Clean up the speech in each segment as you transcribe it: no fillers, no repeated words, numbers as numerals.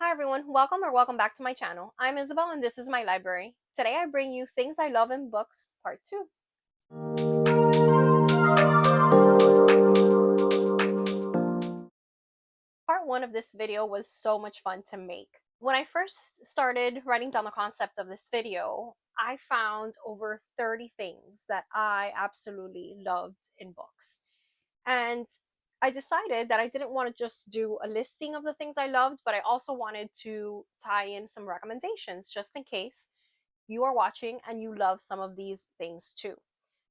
Hi everyone, welcome back to my channel. I'm Isabel and this is my library. Today I bring you Things I Love in Books, Part 2. Part 1 of this video was so much fun to make. When I first started writing down the concept of this video, I found over 30 things that I absolutely loved in books. And I decided that I didn't want to just do a listing of the things I loved, but I also wanted to tie in some recommendations just in case you are watching and you love some of these things too.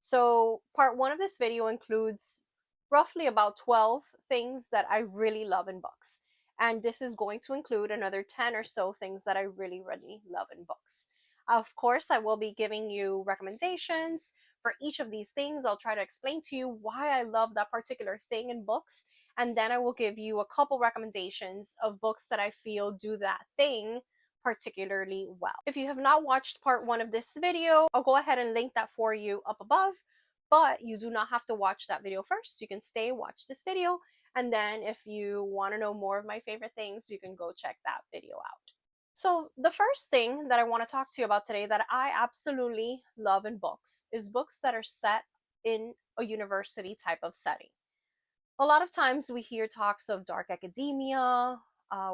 So part 1 of this video includes roughly about 12 things that I really love in books. And this is going to include another 10 or so things that I really love in books. Of course, I will be giving you recommendations for each of these things. I'll try to explain to you why I love that particular thing in books. And then I will give you a couple recommendations of books that I feel do that thing particularly well. If you have not watched part 1 of this video, I'll go ahead and link that for you up above, but you do not have to watch that video first. You can stay, watch this video, and then if you want to know more of my favorite things, you can go check that video out. So the first thing that I want to talk to you about today that I absolutely love in books is books that are set in a university type of setting. A lot of times we hear talks of dark academia,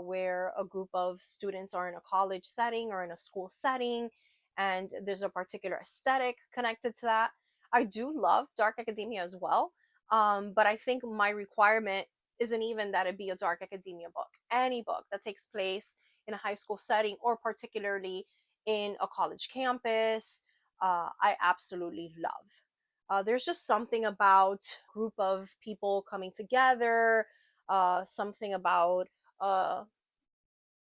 where a group of students are in a college setting or in a school setting, and there's a particular aesthetic connected to that. I do love dark academia as well, but I think my requirement isn't even that it be a dark academia book. Any book that takes place in a high school setting or particularly in a college campus, I absolutely love. There's just something about a group of people coming together, something about a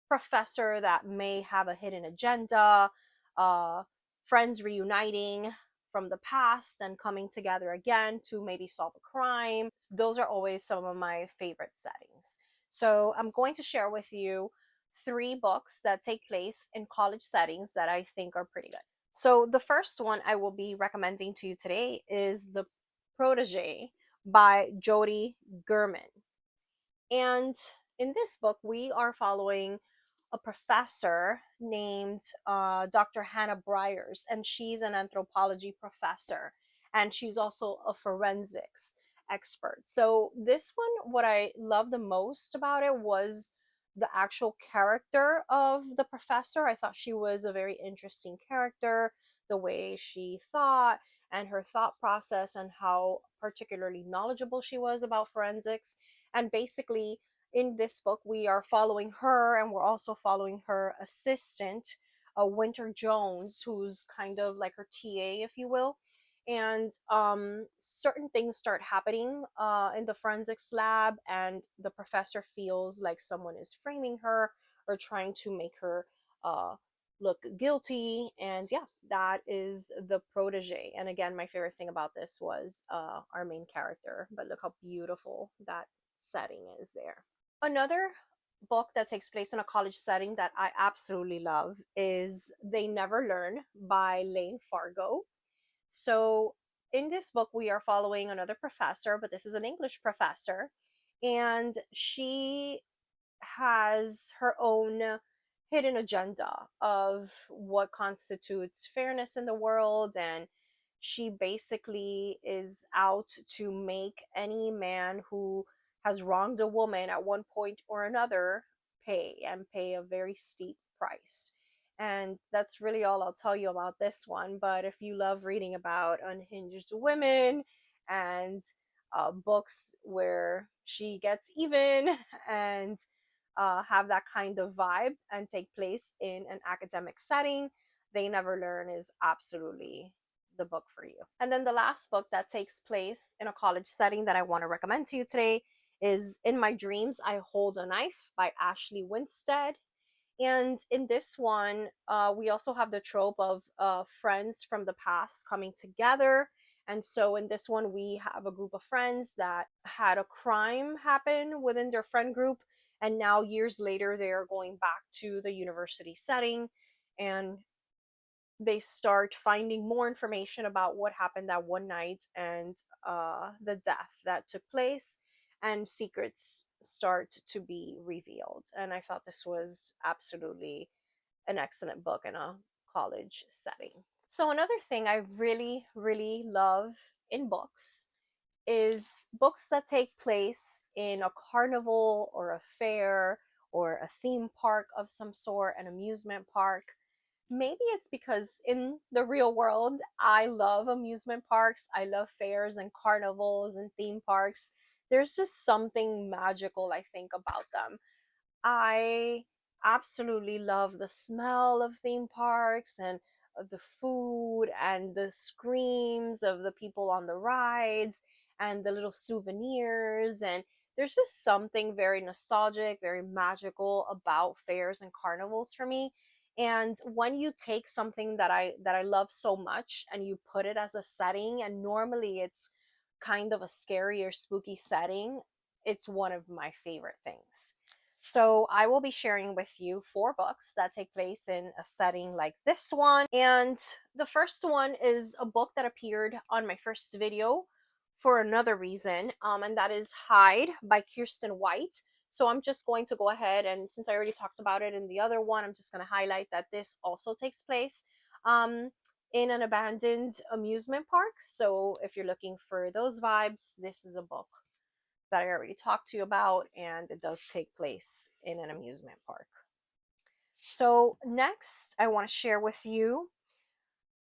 professor that may have a hidden agenda, uh, friends reuniting from the past and coming together again to maybe solve a crime. Those are always some of my favorite settings. So I'm going to share with you 3 books that take place in college settings that I think are pretty good. So the first one I will be recommending to you today is The Protege by Jody Gurman. And in this book, we are following a professor named Dr. Hannah Briers, and she's an anthropology professor, and she's also a forensics expert. So this one, what I love the most about it was the actual character of the professor. I thought she was a very interesting character, the way she thought and her thought process and how particularly knowledgeable she was about forensics. And basically, in this book, we are following her and we're also following her assistant, Winter Jones, who's kind of like her TA, if you will. And certain things start happening in the forensics lab, and the professor feels like someone is framing her or trying to make her look guilty. And yeah, that is The Protege. And again, my favorite thing about this was our main character, but look how beautiful that setting is there. Another book that takes place in a college setting that I absolutely love is They Never Learn by Lane Fargo. So in this book, we are following another professor, but this is an English professor, and she has her own hidden agenda of what constitutes fairness in the world, and she basically is out to make any man who has wronged a woman at one point or another pay a very steep price. And that's really all I'll tell you about this one. But if you love reading about unhinged women and books where she gets even and have that kind of vibe and take place in an academic setting, They Never Learn is absolutely the book for you. And then the last book that takes place in a college setting that I want to recommend to you today is In My Dreams, I Hold a Knife by Ashley Winstead. And in this one, we also have the trope of friends from the past coming together. And so in this one, we have a group of friends that had a crime happen within their friend group. And now, years later, they are going back to the university setting, and they start finding more information about what happened that one night and the death that took place, and secrets start to be revealed. And I thought this was absolutely an excellent book in a college setting. So, another thing I really, really love in books is books that take place in a carnival or a fair or a theme park of some sort, an amusement park. Maybe it's because in the real world, I love amusement parks. I love fairs and carnivals and theme parks. There's just something magical, I think, about them. I absolutely love the smell of theme parks and the food and the screams of the people on the rides and the little souvenirs. And there's just something very nostalgic, very magical about fairs and carnivals for me. And when you take something that I love so much and you put it as a setting, and normally it's kind of a scary or spooky setting, it's one of my favorite things. So, I will be sharing with you 4 books that take place in a setting like this one. And the first one is a book that appeared on my first video for another reason, and that is Hide by Kirsten White. So, I'm just going to go ahead, and since I already talked about it in the other one, I'm just going to highlight that this also takes place um, in an abandoned amusement park. So, if you're looking for those vibes, this is a book that I already talked to you about, and it does take place in an amusement park. So, next, I want to share with you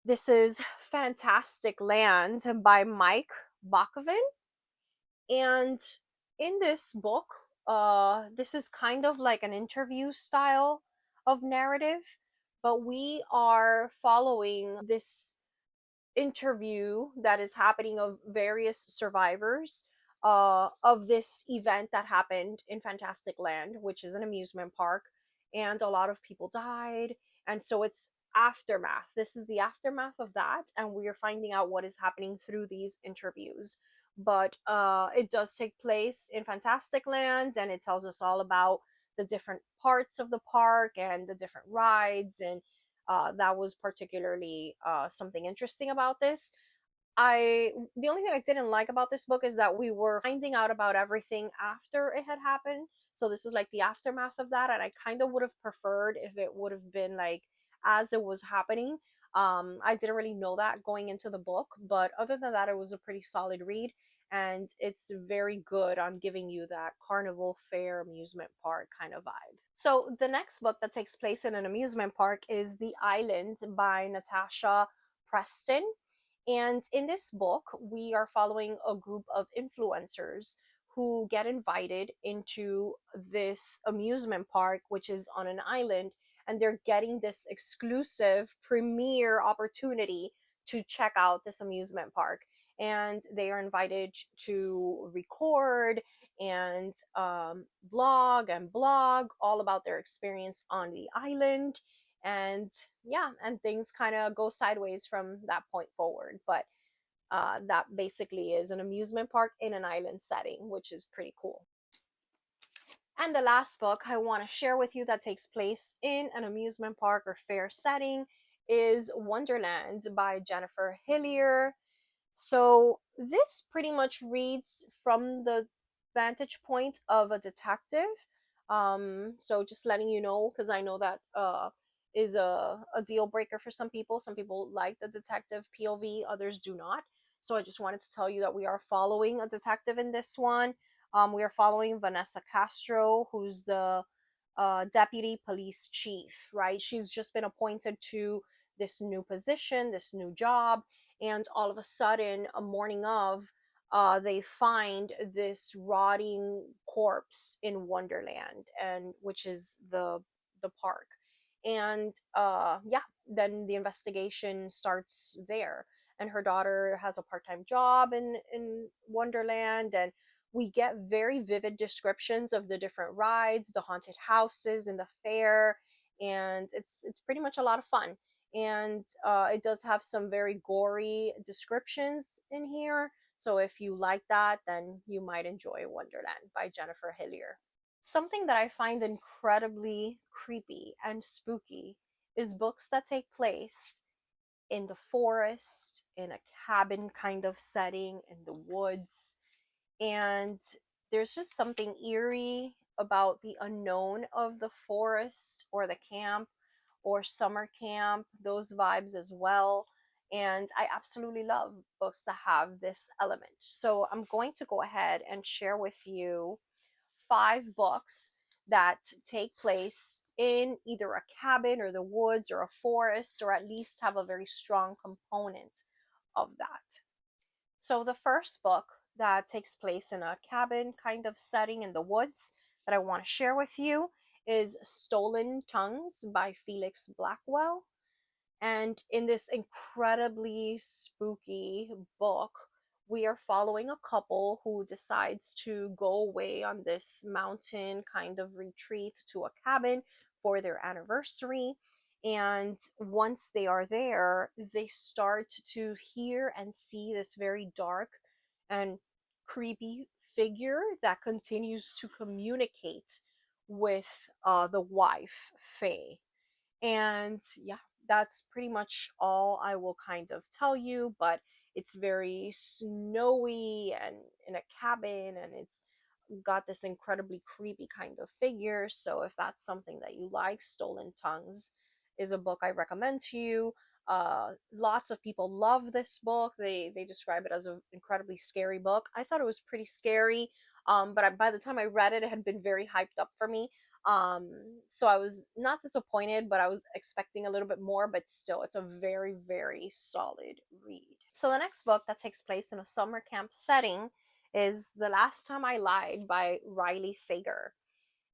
this is Fantastic Land by Mike Bakoven. And in this book, this is kind of like an interview style of narrative, but we are following this interview that is happening of various survivors of this event that happened in Fantastic Land, which is an amusement park, and a lot of people died. And so it's aftermath. This is the aftermath of that, and we are finding out what is happening through these interviews. But it does take place in Fantastic Land, and it tells us all about the different parts of the park and the different rides, and that was particularly something interesting about this. The only thing I didn't like about this book is that we were finding out about everything after it had happened. So this was like the aftermath of that, and I kind of would have preferred if it would have been like as it was happening. I didn't really know that going into the book, but other than that, it was a pretty solid read, and it's very good on giving you that carnival fair amusement park kind of vibe. So the next book that takes place in an amusement park is The Island by Natasha Preston. And in this book, we are following a group of influencers who get invited into this amusement park, which is on an island, and they're getting this exclusive premiere opportunity to check out this amusement park. And they are invited to record and vlog and blog all about their experience on the island. And yeah, and things kind of go sideways from that point forward. But that basically is an amusement park in an island setting, which is pretty cool. And the last book I want to share with you that takes place in an amusement park or fair setting is Wonderland by Jennifer Hillier. So this pretty much reads from the vantage point of a detective. So just letting you know, because I know that is a deal breaker for some people. Some people like the detective POV, others do not. So I just wanted to tell you that we are following a detective in this one. We are following Vanessa Castro, who's the deputy police chief, right? She's just been appointed to this new position, this new job, and all of a sudden, a morning of, they find this rotting corpse in Wonderland, and which is the park. And yeah, then the investigation starts there. And her daughter has a part-time job in Wonderland, and we get very vivid descriptions of the different rides, the haunted houses in the fair, and it's pretty much a lot of fun. And it does have some very gory descriptions in here. So if you like that, then you might enjoy Wonderland by Jennifer Hillier. Something that I find incredibly creepy and spooky is books that take place in the forest, in a cabin kind of setting, in the woods. And There's just something eerie about the unknown of the forest or the camp or summer camp, those vibes as well. And I absolutely love books that have this element. So I'm going to go ahead and share with you 5 books that take place in either a cabin or the woods or a forest, or at least have a very strong component of that. So the first book that takes place in a cabin kind of setting in the woods that I want to share with you is Stolen Tongues by Felix Blackwell. And in this incredibly spooky book, we are following a couple who decides to go away on this mountain kind of retreat to a cabin for their anniversary. And once they are there, they start to hear and see this very dark and creepy figure that continues to communicate with the wife, Faye. And yeah, that's pretty much all I will kind of tell you. But it's very snowy and in a cabin, and it's got this incredibly creepy kind of figure. So if that's something that you like, Stolen Tongues is a book I recommend to you. Lots of people love this book. They describe it as an incredibly scary book. I thought it was pretty scary, but by the time I read it, it had been very hyped up for me. um so I was not disappointed, but I was expecting a little bit more. But still, it's a very, very solid read. So the next book that takes place in a summer camp setting is The Last Time I Lied by Riley Sager.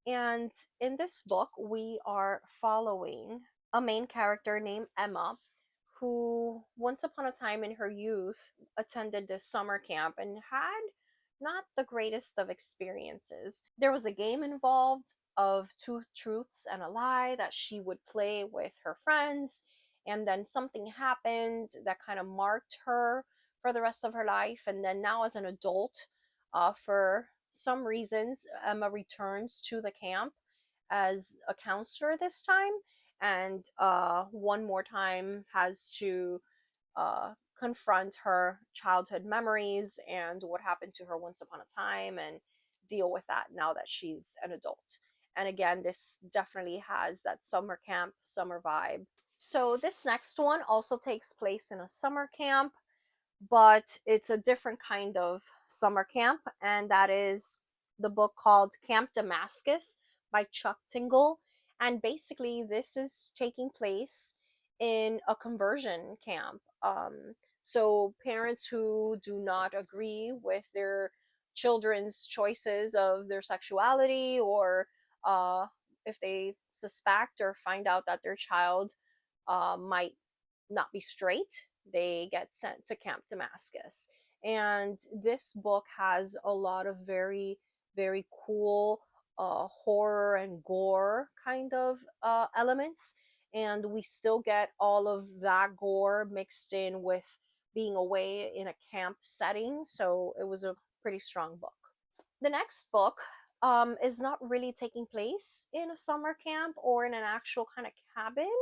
And in this book, we are following a main character named Emma, who once upon a time in her youth attended this summer camp and had not the greatest of experiences. There was a game involved of two truths and a lie that she would play with her friends, and then something happened that kind of marked her for the rest of her life. And then now, as an adult, for some reasons, Emma returns to the camp as a counselor this time, and one more time has to confront her childhood memories and what happened to her once upon a time, and deal with that now that she's an adult. And again, this definitely has that summer camp, summer vibe. So, this next one also takes place in a summer camp, but it's a different kind of summer camp, and that is the book called Camp Damascus by Chuck Tingle. And basically, this is taking place in a conversion camp. So, parents who do not agree with their children's choices of their sexuality, or uh, if they suspect or find out that their child might not be straight, they get sent to Camp Damascus. And this book has a lot of very, very cool horror and gore kind of elements. And we still get all of that gore mixed in with being away in a camp setting. So it was a pretty strong book. The next book is not really taking place in a summer camp or in an actual kind of cabin,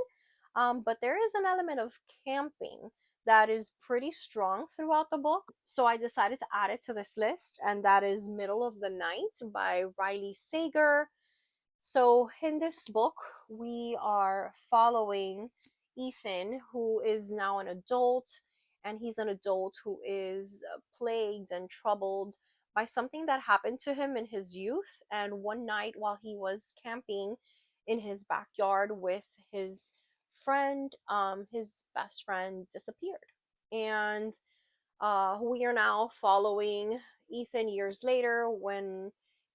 but there is an element of camping that is pretty strong throughout the book. So I decided to add it to this list, and that is Middle of the Night by Riley Sager. So, in this book, we are following Ethan, who is now an adult, and he's an adult who is plagued and troubled by something that happened to him in his youth. And one night, while he was camping in his backyard with his friend, his best friend disappeared. And we are now following Ethan years later, when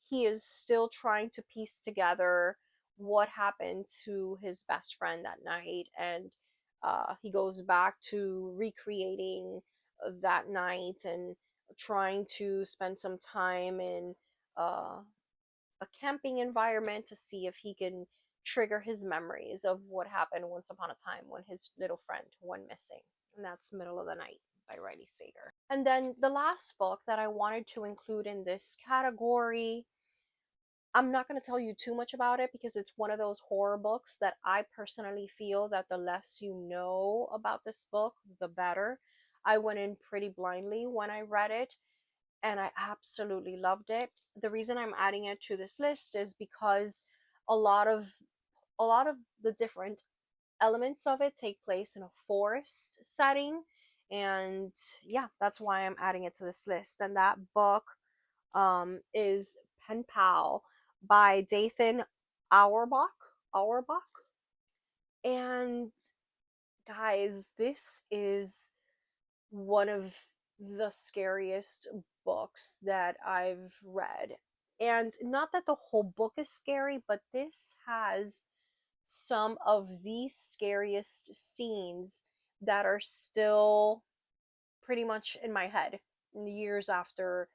he is still trying to piece together what happened to his best friend that night. And he goes back to recreating that night and trying to spend some time in uh, a camping environment to see if he can trigger his memories of what happened once upon a time when his little friend went missing. And that's Middle of the Night by Riley Sager. And then the last book that I wanted to include in this category, I'm not going to tell you too much about it because it's one of those horror books that I personally feel that the less you know about this book, the better. I went in pretty blindly when I read it. and I absolutely loved it. The reason I'm adding it to this list is because a lot of a lot of the different elements of it take place in a forest setting, and yeah, that's why I'm adding it to this list. And that book is Pen Pal by Dathan Auerbach. And guys, this is one of the scariest books that I've read. And not that the whole book is scary, but this has some of the scariest scenes that are still pretty much in my head years after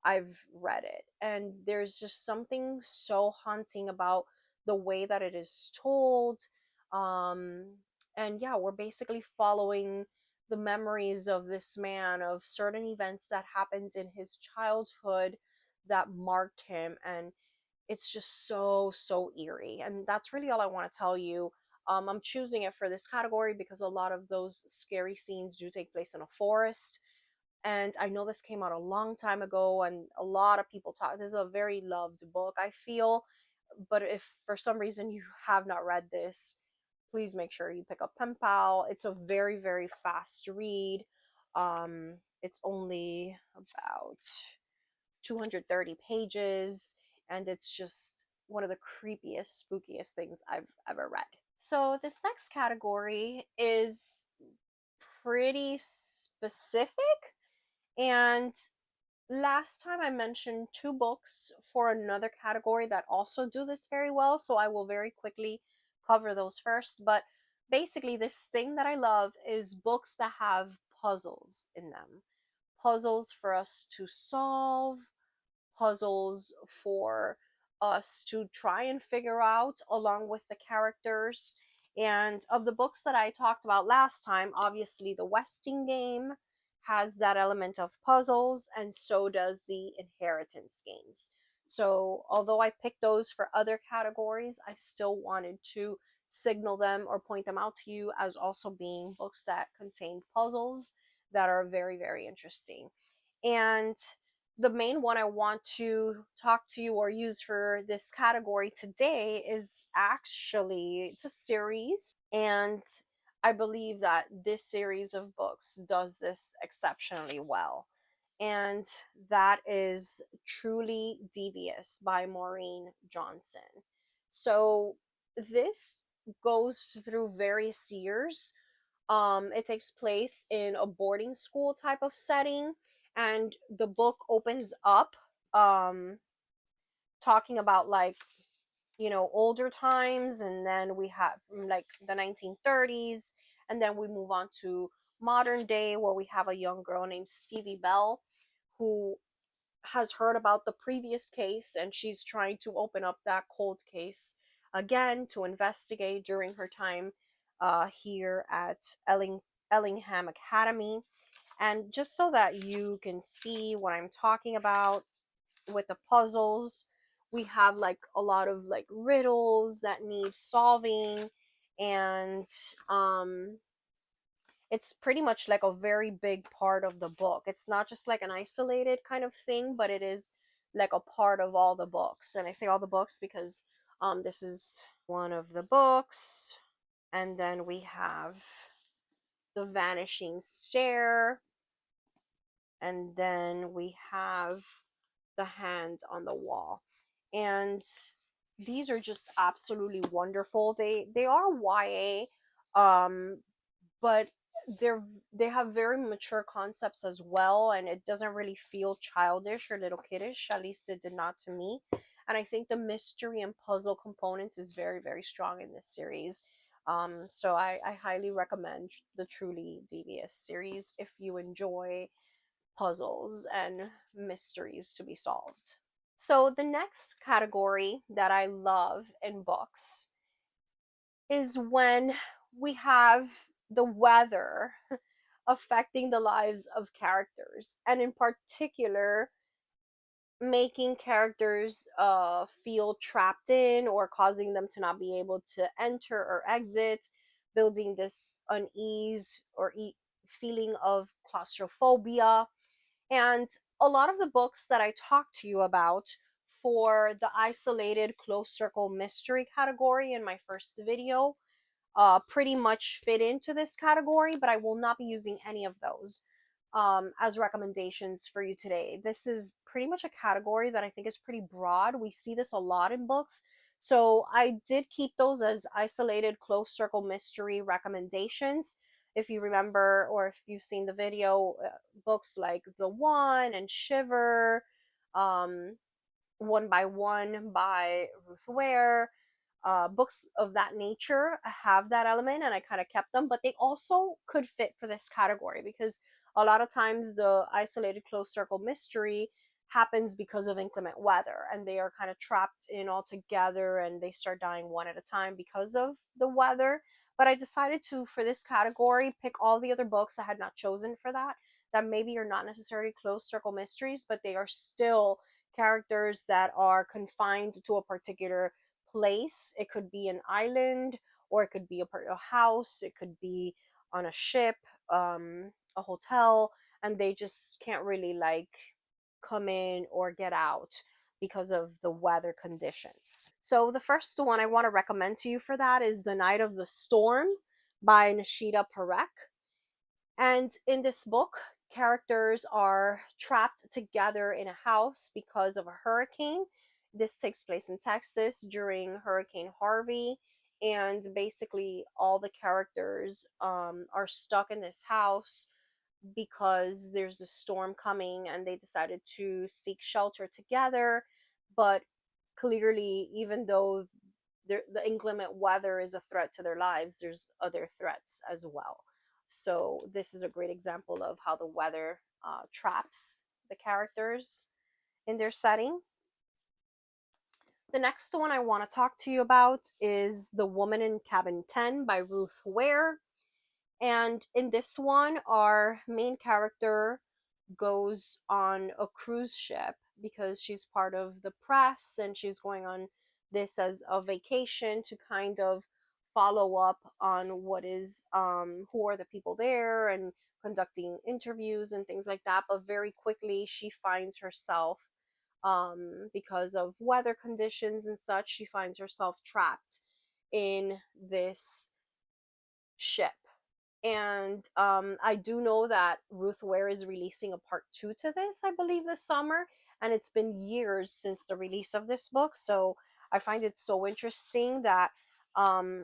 I've read it. And there's just something so haunting about the way that it is told. Um, and yeah, we're basically following the memories of this man, of certain events that happened in his childhood that marked him. And it's just so, so eerie. And that's really all I want to tell you. I'm choosing it for this category because a lot of those scary scenes do take place in a forest, and I know this came out a long time ago and a lot of people talk. This is a very loved book, I feel. But if for some reason you have not read this, please make sure you pick up Pen Pal. It's a very, very fast read. It's only about 230 pages, and it's just one of the creepiest, spookiest things I've ever read. So this next category is pretty specific, and last time I mentioned two books for another category that also do this very well, so I will very quickly cover those first. But basically, this thing that I love is books that have puzzles in them. Puzzles for us to solve, puzzles for us to try and figure out along with the characters. And of the books that I talked about last time, obviously the Westing game has that element of puzzles, and so does the Inheritance games. So, although I picked those for other categories, I still wanted to signal them or point them out to you as also being books that contain puzzles that are very, very interesting. And the main one I want to talk to you or use for this category today is actually, it's a series, and I believe that this series of books does this exceptionally well. And that is Truly Devious by Maureen Johnson. So this goes through various years. It takes place in a boarding school type of setting, and the book opens up um, talking about, like, older times, and then we have like the 1930s, and then we move on to modern day where we have a young girl named Stevie Bell who has heard about the previous case, and she's trying to open up that cold case again to investigate during her time here at Ellingham Academy. And just so that you can see what I'm talking about with the puzzles, we have like a lot of like riddles that need solving, and um it's pretty much like a very big part of the book. It's not just like an isolated kind of thing, but it is like a part of all the books. And I say all the books because this is one of the books. And then we have The Vanishing Stair, and then we have The Hand on the Wall. And these are just absolutely wonderful. They are YA, um, but they're they have very mature concepts as well, and it doesn't really feel childish or little kiddish. At least it did not to me. And I think the mystery and puzzle components is very, very strong in this series. So I highly recommend the Truly Devious series if you enjoy puzzles and mysteries to be solved. So the next category that I love in books is when we have the weather affecting the lives of characters, and in particular making characters feel trapped in or causing them to not be able to enter or exit, building this unease or feeling of claustrophobia. And a lot of the books that I talked to you about for the isolated close circle mystery category in my first video pretty much fit into this category, but I will not be using any of those as recommendations for you today. This is pretty much a category that I think is pretty broad. We see this a lot in books. So I did keep those as isolated close circle mystery recommendations. If you remember, or if you've seen the video, books like The One and Shiver, um, One by One by Ruth Ware, books of that nature have that element, and I kind of kept them, but they also could fit for this category because a lot of times the isolated closed circle mystery happens because of inclement weather, and they are kind of trapped in all together and they start dying one at a time because of the weather. But I decided to, for this category, pick all the other books I had not chosen for that, that maybe are not necessarily closed circle mysteries, but they are still characters that are confined to a particular place. It could be an island, or it could be a house, it could be on a ship, a hotel, and they just can't really like come in or get out because of the weather conditions. So the first one I want to recommend to you for that is The Night of the Storm by Nishida Parekh. And in this book, characters are trapped together in a house because of a hurricane. This takes place in Texas during Hurricane Harvey. And basically, all the characters are stuck in this house because there's a storm coming and they decided to seek shelter together. But clearly, even though the inclement weather is a threat to their lives, there's other threats as well. So this is a great example of how the weather traps the characters in their setting. The next one I want to talk to you about is The Woman in Cabin 10 by Ruth Ware. And in this one, our main character goes on a cruise ship because she's part of the press and she's going on this as a vacation to kind of follow up on what is who are the people there and conducting interviews and things like that. But very quickly she finds herself, because of weather conditions and such, she finds herself trapped in this ship. And I do know that Ruth Ware is releasing a part two to this, I believe, this summer. And it's been years since the release of this book. So I find it so interesting that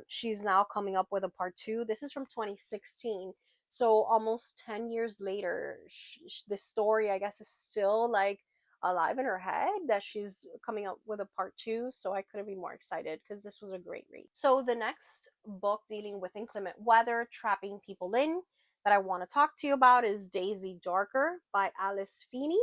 she's now coming up with a part two. This is from 2016. So almost 10 years later, the story, I guess, is still like alive in her head that she's coming up with a part two. So I couldn't be more excited because this was a great read. So the next book dealing with inclement weather trapping people in that I want to talk to you about is Daisy Darker by Alice Feeney.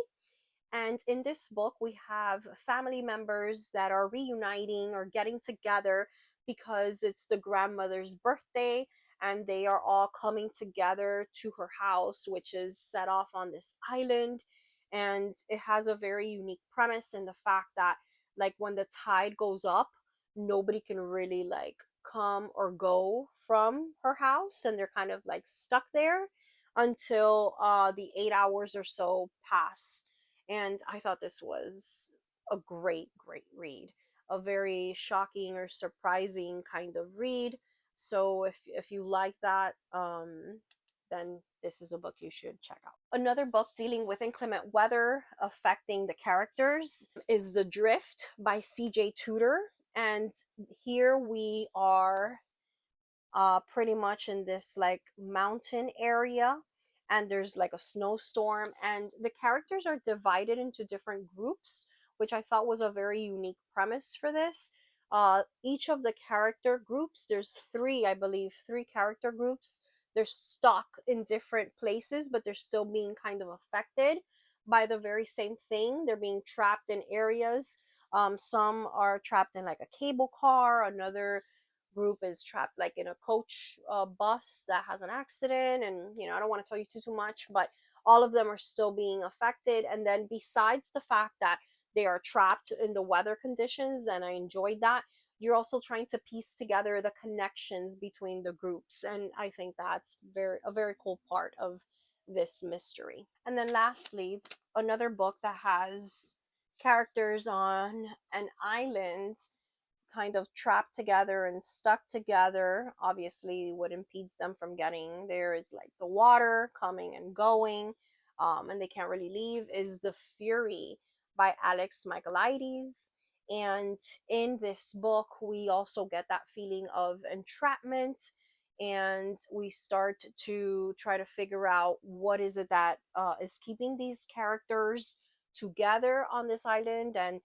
And in this book, we have family members that are reuniting or getting together because it's the grandmother's birthday, and they are all coming together to her house, which is set off on this island. And it has a very unique premise in the fact that, like, when the tide goes up, nobody can really like come or go from her house, and they're kind of like stuck there until the 8 hours or so pass. And I thought this was a great read, a very shocking or surprising kind of read. So if you like that, then this is a book you should check out. Another book dealing with inclement weather affecting the characters is The Drift by CJ Tudor. And here we are pretty much in this like mountain area, and there's like a snowstorm, and the characters are divided into different groups, which I thought was a very unique premise for this. Each of the character groups, there's three, I believe, three character groups. They're stuck in different places, but they're still being kind of affected by the very same thing. They're being trapped in areas. Some are trapped in like a cable car, another group is trapped like in a coach bus that has an accident, and I don't want to tell you too much, but all of them are still being affected. And then besides the fact that they are trapped in the weather conditions, and I enjoyed that, you're also trying to piece together the connections between the groups, and I think that's a very cool part of this mystery. And then lastly, another book that has characters on an island kind of trapped together and stuck together. Obviously, what impedes them from getting there is like the water coming and going, and they can't really leave, is The Fury by Alex Michaelides. And in this book, we also get that feeling of entrapment, and we start to try to figure out what is it that is keeping these characters together on this island, and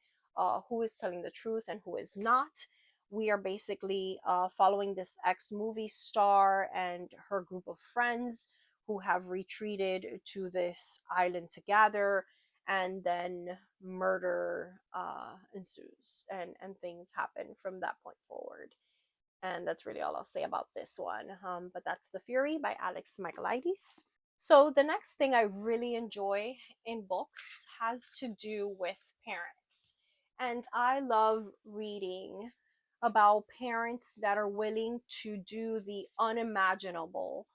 who is telling the truth and who is not. We are basically following this ex movie star and her group of friends who have retreated to this island together, and then murder ensues, and things happen from that point forward. And that's really all I'll say about this one. But that's The Fury by Alex Michaelides. So the next thing I really enjoy in books has to do with parents. And I love reading about parents that are willing to do the unimaginable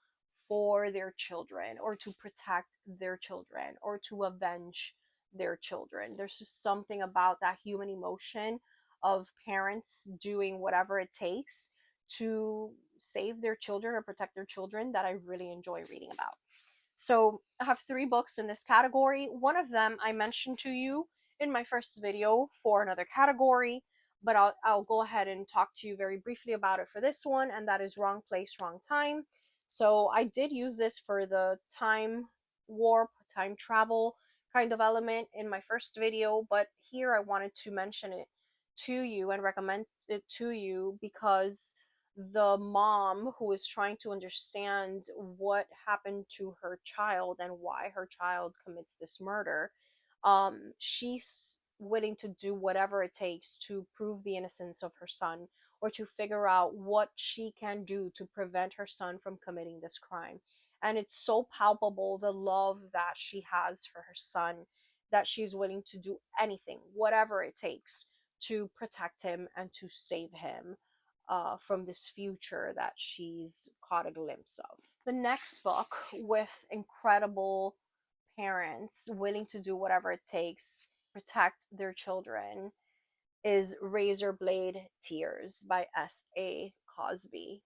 for their children, or to protect their children, or to avenge their children. There's just something about that human emotion of parents doing whatever it takes to save their children or protect their children that I really enjoy reading about. So I have three books in this category. One of them I mentioned to you in my first video for another category, but I'll go ahead and talk to you very briefly about it for this one, and that is Wrong Place, Wrong Time. So I did use this for the time warp, time travel kind of element in my first video, but here I wanted to mention it to you and recommend it to you because the mom who is trying to understand what happened to her child and why her child commits this murder, she's willing to do whatever it takes to prove the innocence of her son, or to figure out what she can do to prevent her son from committing this crime. And it's so palpable, the love that she has for her son, that she's willing to do anything, whatever it takes, to protect him and to save him from this future that she's caught a glimpse of. The next book, with incredible parents willing to do whatever it takes to protect their children, is Razorblade Tears by S.A. Cosby.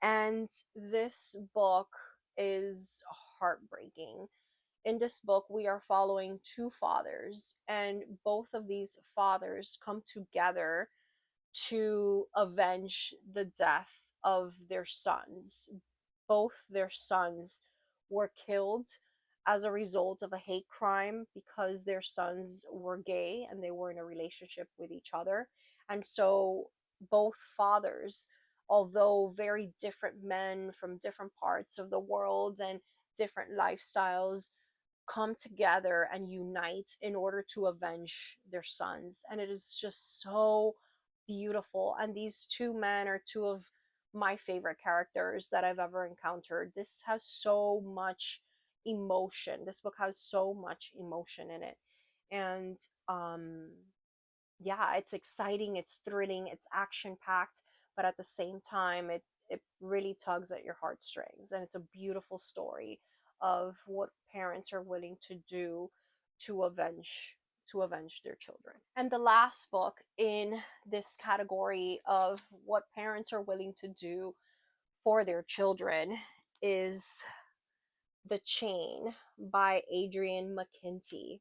And this book is heartbreaking. In this book, we are following two fathers, and both of these fathers come together to avenge the death of their sons. Both their sons were killed as a result of a hate crime because their sons were gay and they were in a relationship with each other. And so both fathers, although very different men from different parts of the world and different lifestyles, come together and unite in order to avenge their sons. And it is just so beautiful. And these two men are two of my favorite characters that I've ever encountered. This has so much emotion. This book has so much emotion in it. And yeah, it's exciting, it's thrilling, it's action packed, but at the same time, it really tugs at your heartstrings, and it's a beautiful story of what parents are willing to do to avenge their children. And the last book in this category of what parents are willing to do for their children is The Chain by Adrian McKinty.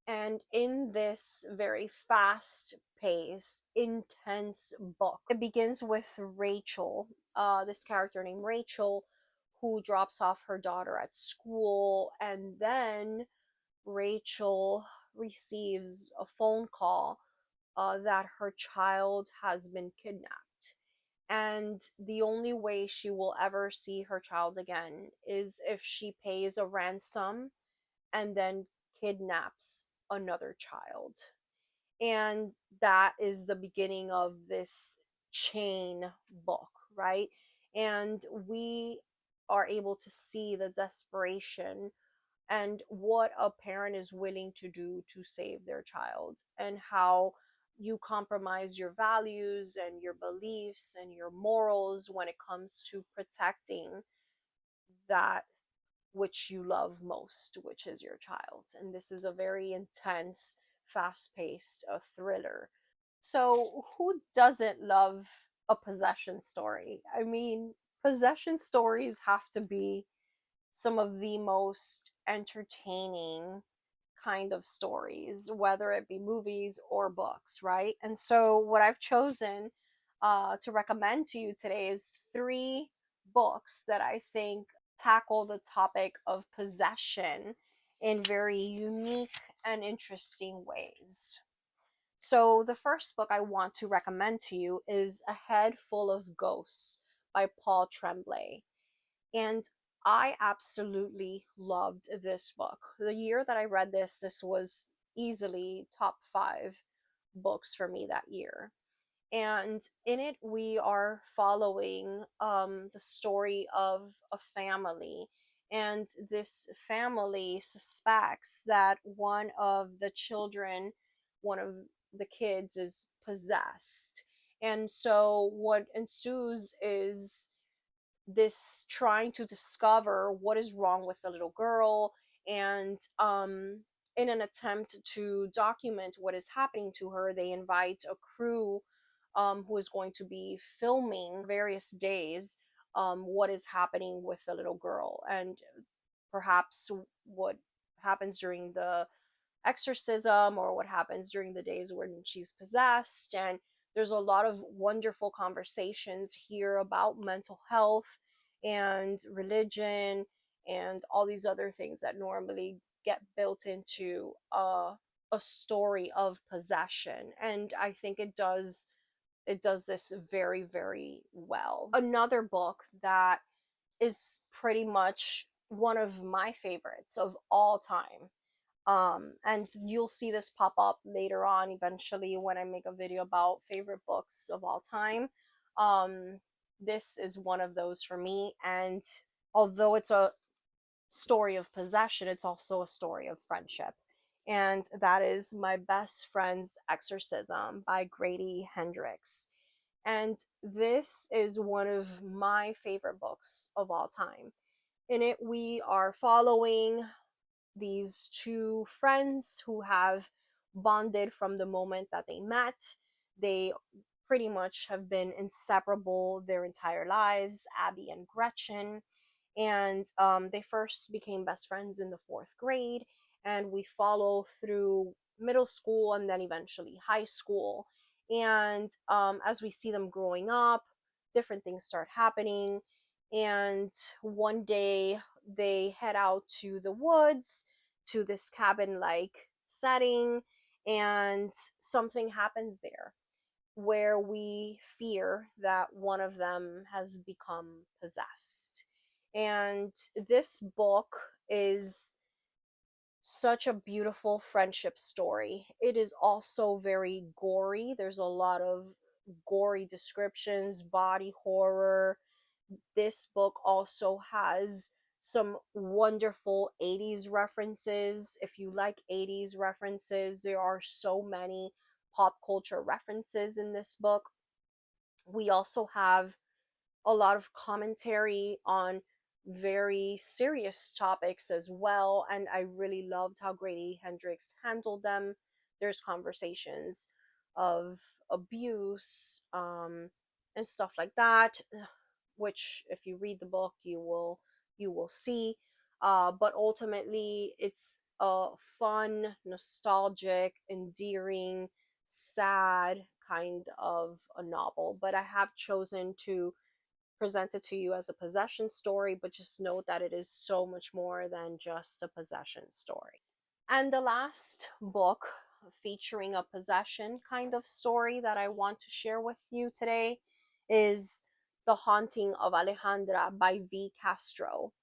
And in this very fast paced, intense book, it begins with Rachel, this character named Rachel, who drops off her daughter at school. And then Rachel receives a phone call that her child has been kidnapped. And the only way she will ever see her child again is if she pays a ransom and then kidnaps another child. And that is the beginning of this chain book, right? And we are able to see the desperation and what a parent is willing to do to save their child, and how you compromise your values and your beliefs and your morals when it comes to protecting that which you love most, which is your child. And this is a very intense, fast paced thriller. So, who doesn't love a possession story? I mean, possession stories have to be some of the most entertaining kind of stories, whether it be movies or books, right? And so, what I've chosen to recommend to you today is three books that I think tackle the topic of possession in very unique and interesting ways. So, the first book I want to recommend to you is A Head Full of Ghosts by Paul Tremblay. And I absolutely loved this book. The year that I read this, this was easily top five books for me that year. And in it, we are following the story of a family. And this family suspects that one of the children, one of the kids, is possessed. And so what ensues is this trying to discover what is wrong with the little girl, and in an attempt to document what is happening to her, they invite a crew who is going to be filming various days what is happening with the little girl, and perhaps what happens during the exorcism or what happens during the days when she's possessed. And there's a lot of wonderful conversations here about mental health and religion and all these other things that normally get built into a story of possession. And I think it does this very, very well. Another book that is pretty much one of my favorites of all time, and you'll see this pop up later on eventually when I make a video about favorite books of all time. um this is one of those for me, and although it's a story of possession, it's also a story of friendship, and that is My Best Friend's Exorcism by Grady Hendrix. And this is one of my favorite books of all time. In it, we are following these two friends who have bonded from the moment that they met. They pretty much have been inseparable their entire lives, Abby and Gretchen. And they first became best friends in the fourth grade, and we follow through middle school and then eventually high school. And as we see them growing up, different things start happening. And one day they head out to the woods, to this cabin like setting, and something happens there where we fear that one of them has become possessed. And this book is such a beautiful friendship story. It is also very gory. There's a lot of gory descriptions, body horror. This book also has some wonderful 80s references. If you like 80s references, there are so many pop culture references in this book. We also have a lot of commentary on very serious topics as well, and I really loved how Grady Hendrix handled them. There's conversations of abuse, and stuff like that, which if you read the book you will see. But ultimately, it's a fun, nostalgic, endearing, sad kind of a novel. But I have chosen to present it to you as a possession story, but just note that it is so much more than just a possession story. And the last book featuring a possession kind of story that I want to share with you today is The Haunting of Alejandra by V. Castro.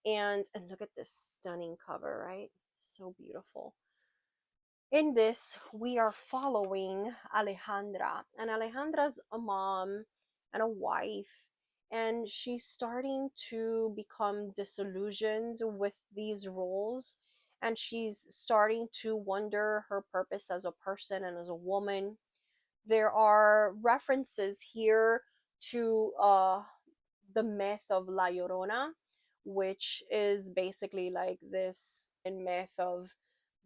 And look at this stunning cover, right? So beautiful. In this, we are following Alejandra, and Alejandra's a mom and a wife, and she's starting to become disillusioned with these roles, and she's starting to wonder her purpose as a person and as a woman. There are references here to the myth of La Llorona, which is basically like this myth of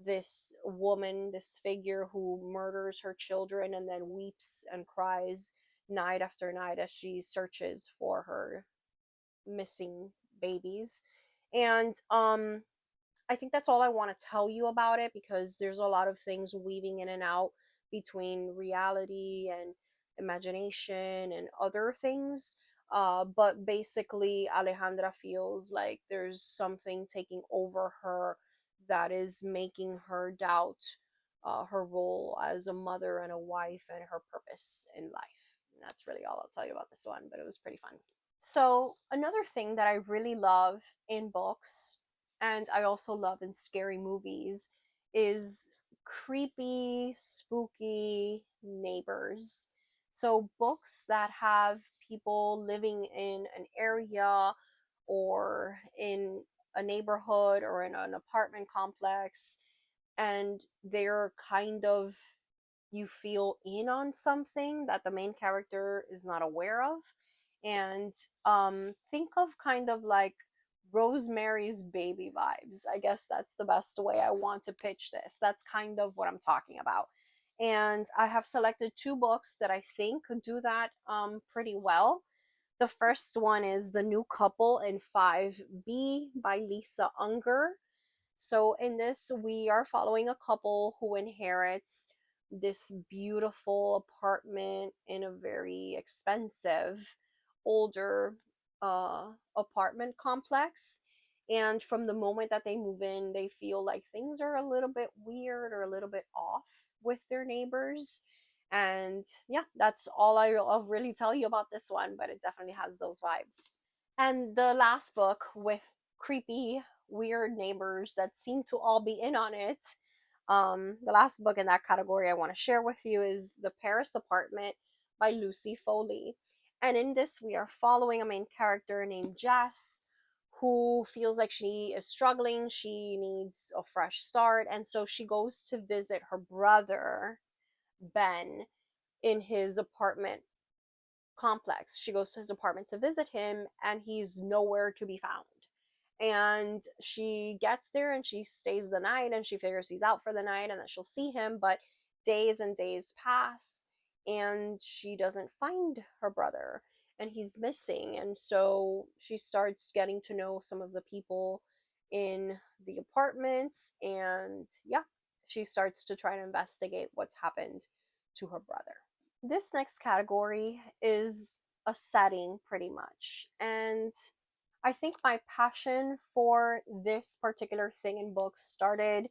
this woman, this figure who murders her children and then weeps and cries night after night as she searches for her missing babies. And I think that's all I want to tell you about it, because there's a lot of things weaving in and out between reality and imagination and other things. But basically, Alejandra feels like there's something taking over her that is making her doubt her role as a mother and a wife and her purpose in life. And that's really all I'll tell you about this one, but it was pretty fun. So, another thing that I really love in books, and I also love in scary movies, is creepy, spooky neighbors. So, books that have people living in an area or in a neighborhood or in an apartment complex, and they're kind of, you feel in on something that the main character is not aware of. And think of kind of like Rosemary's Baby vibes. I guess that's the best way I want to pitch this. That's kind of what I'm talking about. And I have selected two books that I think do that pretty well. The first one is The New Couple in 5B by Lisa Unger. So in this, we are following a couple who inherits this beautiful apartment in a very expensive, older apartment complex. And from the moment that they move in, they feel like things are a little bit weird or a little bit off with their neighbors. And yeah, that's all I'll really tell you about this one, but it definitely has those vibes. And the last book with creepy, weird neighbors that seem to all be in on it. The last book in that category I want to share with you is The Paris Apartment by Lucy Foley. And in this, we are following a main character named Jess, who feels like she is struggling. She needs a fresh start. And so she goes to visit her brother, Ben, in his apartment complex. She goes to his apartment to visit him, and he's nowhere to be found. And she gets there and she stays the night, and she figures he's out for the night and that she'll see him. But days and days pass, and she doesn't find her brother, and he's missing. And so she starts getting to know some of the people in the apartments, and yeah, she starts to try to investigate what's happened to her brother. This next category is a setting, pretty much. And I think my passion for this particular thing in books started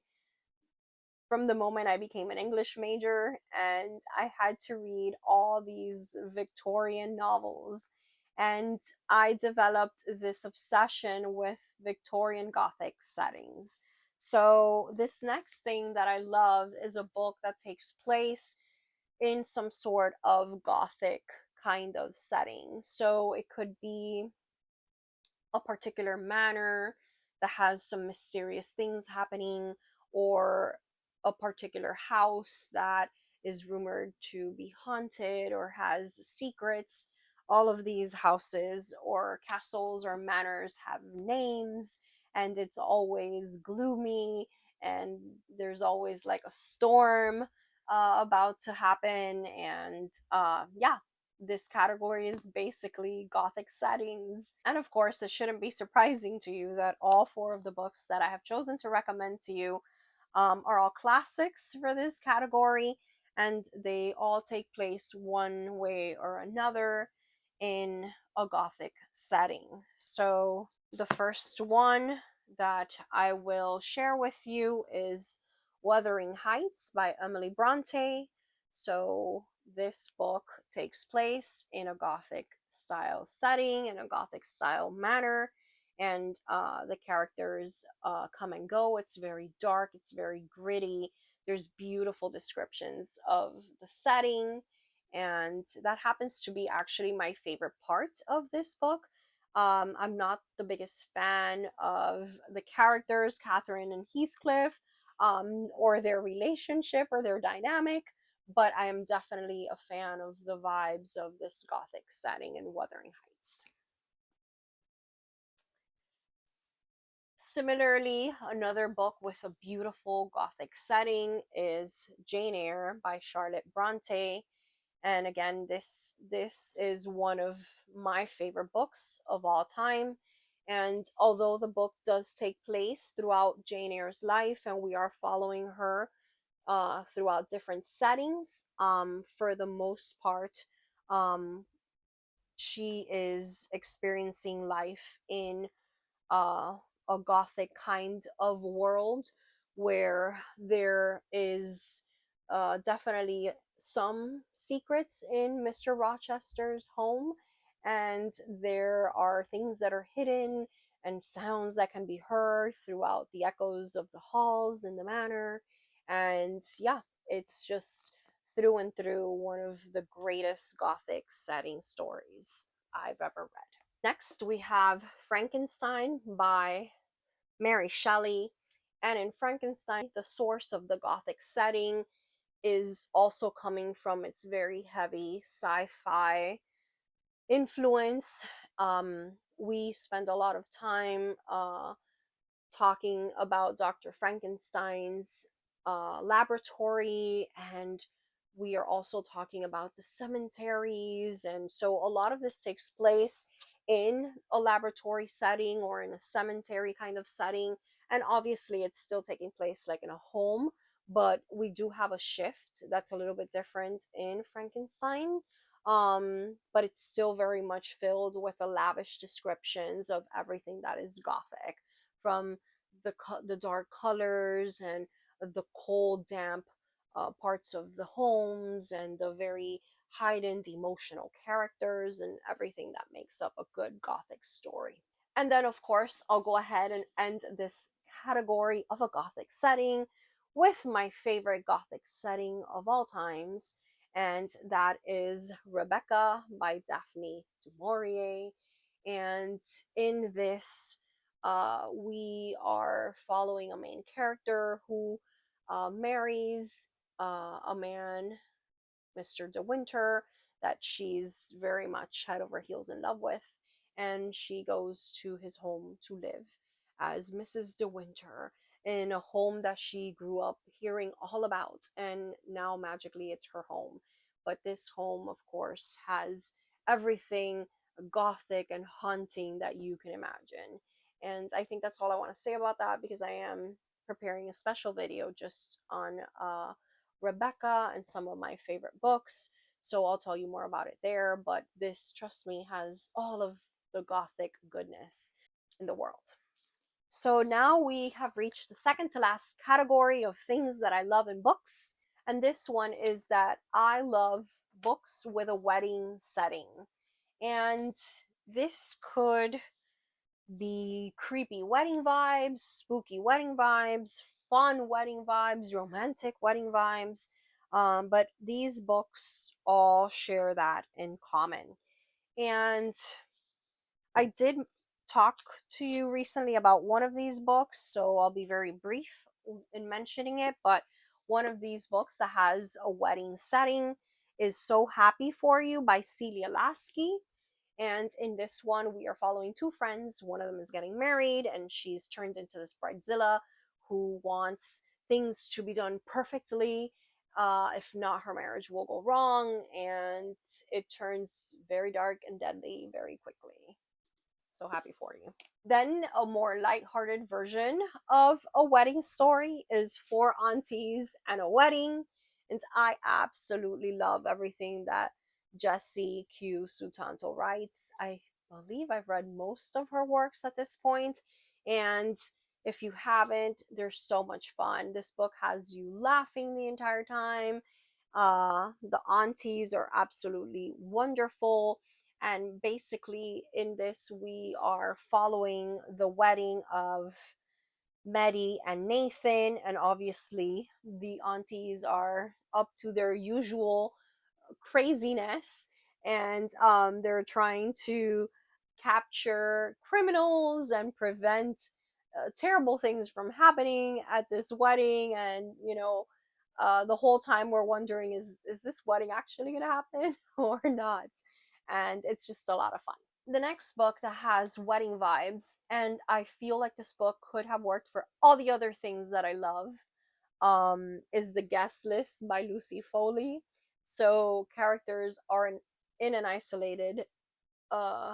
from the moment I became an English major and I had to read all these Victorian novels. And I developed this obsession with Victorian Gothic settings. So, this next thing that I love is a book that takes place in some sort of Gothic kind of setting. So, it could be a particular manor that has some mysterious things happening, or a particular house that is rumored to be haunted or has secrets. All of these houses or castles or manors have names, and it's always gloomy, and there's always like a storm about to happen. And yeah, this category is basically Gothic settings. And of course, it shouldn't be surprising to you that all four of the books that I have chosen to recommend to you are all classics for this category, and they all take place one way or another in a Gothic setting. So, the first one that I will share with you is Wuthering Heights by Emily Bronte. So, this book takes place in a Gothic style setting, in a Gothic style manner, and the characters come and go. It's very dark, it's very gritty. There's beautiful descriptions of the setting, and that happens to be actually my favorite part of this book. I'm not the biggest fan of the characters, Catherine and Heathcliff, or their relationship or their dynamic, but I am definitely a fan of the vibes of this Gothic setting in Wuthering Heights. Similarly, another book with a beautiful Gothic setting is Jane Eyre by Charlotte Bronte. And again, this is one of my favorite books of all time. And although the book does take place throughout Jane Eyre's life, and we are following her throughout different settings, for the most part, um, she is experiencing life in uh, a gothic kind of world where there is definitely some secrets in Mr. Rochester's home, and there are things that are hidden and sounds that can be heard throughout the echoes of the halls in the manor. And yeah, it's just through and through one of the greatest gothic setting stories I've ever read. Next, we have Frankenstein by Mary Shelley. And in Frankenstein, the source of the Gothic setting is also coming from its very heavy sci fi influence. We spend a lot of time talking about Dr. Frankenstein's laboratory, and we are also talking about the cemeteries. And so a lot of this takes place in a laboratory setting or in a cemetery kind of setting. And obviously, it's still taking place like in a home, but we do have a shift that's a little bit different in Frankenstein. But it's still very much filled with the lavish descriptions of everything that is Gothic, from the dark colors and the cold, damp parts of the homes, and the very heightened emotional characters and everything that makes up a good Gothic story. And then, of course, I'll go ahead and end this category of a Gothic setting with my favorite Gothic setting of all times, and that is Rebecca by Daphne du Maurier. And in this, we are following a main character who marries a man, Mr. De Winter, that she's very much head over heels in love with, and she goes to his home to live as Mrs. De Winter in a home that she grew up hearing all about, and now magically it's her home. But this home, of course, has everything gothic and haunting that you can imagine. And I think that's all I want to say about that, because I am preparing a special video just on Rebecca and some of my favorite books. So I'll tell you more about it there. But this, trust me, has all of the gothic goodness in the world. So now we have reached the second to last category of things that I love in books. And this one is that I love books with a wedding setting. And this could be creepy wedding vibes, spooky wedding vibes, fun wedding vibes, romantic wedding vibes. But these books all share that in common. And I did talk to you recently about one of these books, so I'll be very brief in mentioning it. But one of these books that has a wedding setting is So Happy for You by Celia Lasky. And in this one, we are following two friends. One of them is getting married, and she's turned into this bridezilla who wants things to be done perfectly. If not, her marriage will go wrong, and it turns very dark and deadly very quickly. So happy for you. Then, a more lighthearted version of a wedding story is Four Aunties and a Wedding. And I absolutely love everything that Jessie Q Sutanto writes. I believe I've read most of her works at this point, and if you haven't, there's so much fun. This book has you laughing the entire time. The aunties are absolutely wonderful. And basically, in this, we are following the wedding of Maddie and Nathan, and obviously, the aunties are up to their usual craziness, and they're trying to capture criminals and prevent terrible things from happening at this wedding. And the whole time we're wondering, is this wedding actually going to happen or not? And it's just a lot of fun. The next book that has wedding vibes, and I feel like this book could have worked for all the other things that I love, is The Guest List by Lucy Foley. So characters are in an isolated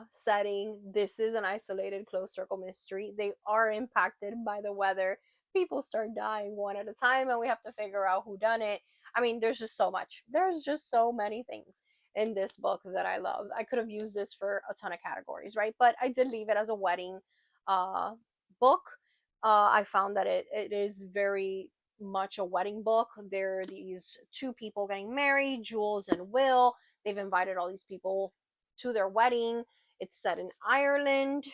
setting. This is an isolated closed circle mystery. They are impacted by the weather. People start dying one at a time, and we have to figure out who done it. I mean, there's just so much. There's just so many things in this book that I love. I could have used this for a ton of categories, right? But I did leave it as a wedding uh, book. I found that it is very much a wedding book. There are these two people getting married, Jules and Will. They've invited all these people to their wedding. It's set in Ireland,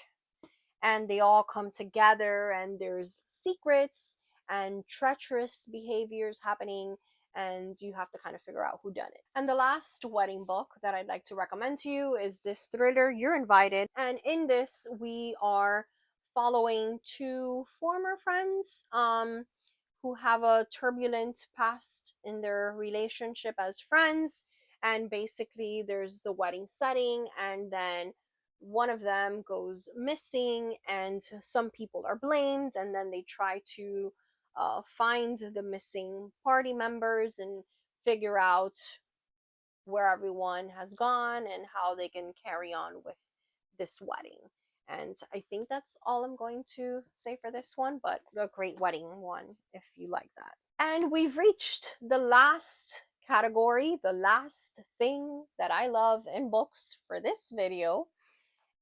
and they all come together, and there's secrets and treacherous behaviors happening, and you have to kind of figure out who done it. And the last wedding book that I'd like to recommend to you is this thriller, You're Invited. And in this, we are following two former friends who have a turbulent past in their relationship as friends. And basically, there's the wedding setting, and then one of them goes missing, and some people are blamed, and then they try to find the missing party members and figure out where everyone has gone and how they can carry on with this wedding. And I think that's all I'm going to say for this one, but a great wedding one if you like that. And we've reached the last category, the last thing that I love in books for this video.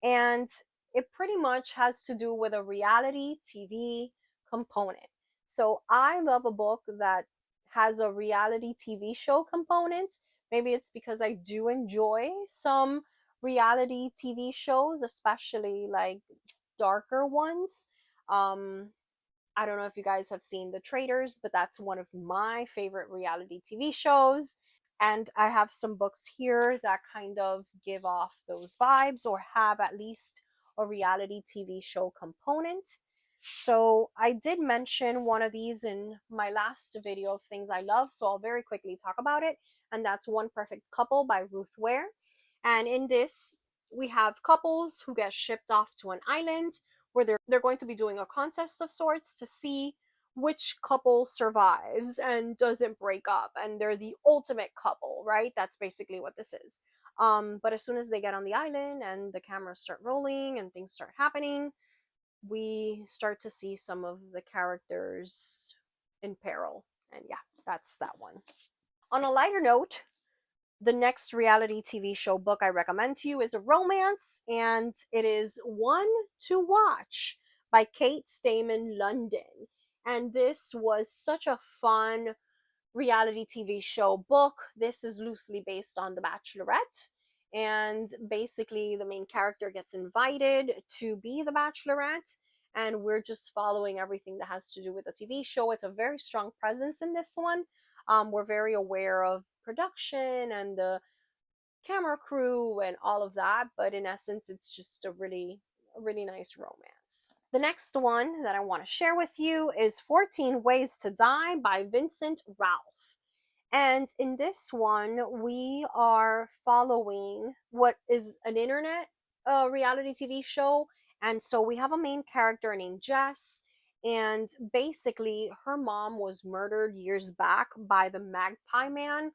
And it pretty much has to do with a reality TV component. So I love a book that has a reality TV show component. Maybe it's because I do enjoy some reality TV shows, especially like darker ones. Um, I don't know if you guys have seen The Traitors, but that's one of my favorite reality TV shows. And I have some books here that kind of give off those vibes or have at least a reality TV show component. So I did mention one of these in my last video of things I love, so I'll very quickly talk about it. And that's One Perfect Couple by Ruth Ware. And in this, we have couples who get shipped off to an island where they're going to be doing a contest of sorts to see which couple survives and doesn't break up, and they're the ultimate couple, right? That's basically what this is. But as soon as they get on the island and the cameras start rolling and things start happening, we start to see some of the characters in peril. And yeah, that's that one. On a lighter note, the next reality TV show book I recommend to you is a romance, and it is One to Watch by Kate Stayman London. And this was such a fun reality TV show book. This is loosely based on The Bachelorette. And basically, the main character gets invited to be the Bachelorette, and we're just following everything that has to do with the TV show. It's a very strong presence in this one. We're very aware of production and the camera crew and all of that, but in essence, it's just a really nice romance. The next one that I want to share with you is 14 Ways to Die by Vincent Ralph. And in this one, we are following what is an internet reality TV show. And so we have a main character named Jess. And basically, her mom was murdered years back by the Magpie Man.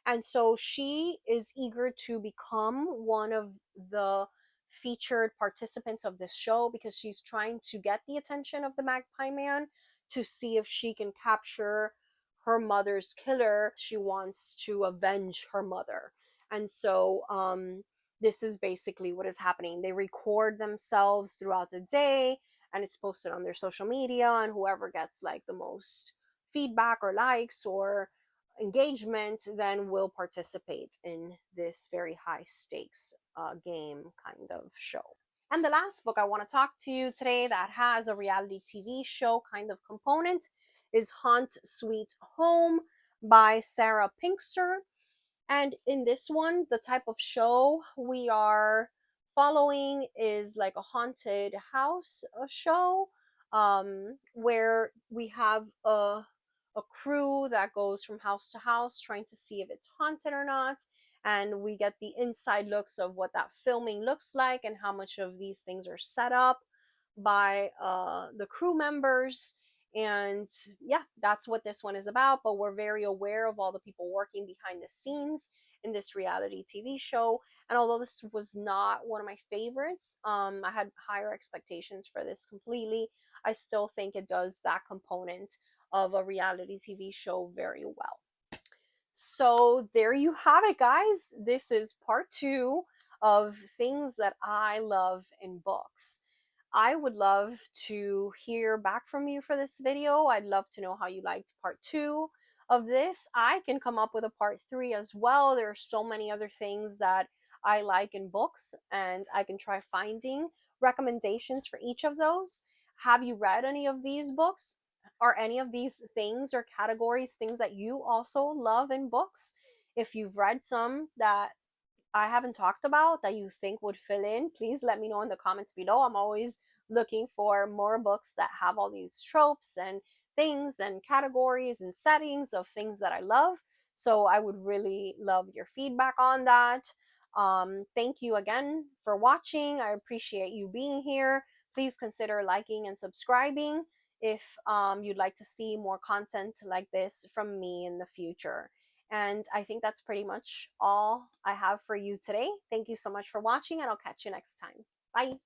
And so she is eager to become one of the featured participants of this show because she's trying to get the attention of the Magpie Man to see if she can capture her mother's killer. She wants to avenge her mother. And so this is basically what is happening. They record themselves throughout the day, and it's posted on their social media, and whoever gets like the most feedback or likes or engagement then will participate in this very high stakes game kind of show. And the last book I want to talk to you today that has a reality TV show kind of component is Haunt Sweet Home by Sarah Pinkster. And in this one, the type of show we are following is like a haunted house show, where we have a crew that goes from house to house trying to see if it's haunted or not. and we get the inside looks of what that filming looks like and how much of these things are set up by the crew members. And yeah, that's what this one is about. But we're very aware of all the people working behind the scenes in this reality TV show. And although this was not one of my favorites, I had higher expectations for this completely. I still think it does that component of a reality TV show very well. So there you have it, guys. This is part two of things that I love in books. I would love to hear back from you for this video. I'd love to know how you liked part two of this. I can come up with a part three as well. There are so many other things that I like in books, and I can try finding recommendations for each of those. Have you read any of these books? Are any of these things or categories things that you also love in books? If you've read some that I haven't talked about that you think would fill in, please let me know in the comments below. I'm always looking for more books that have all these tropes and things and categories and settings of things that I love. So I would really love your feedback on that. Thank you again for watching. I appreciate you being here. Please consider liking and subscribing if you'd like to see more content like this from me in the future. And I think that's pretty much all I have for you today. Thank you so much for watching, and I'll catch you next time. Bye.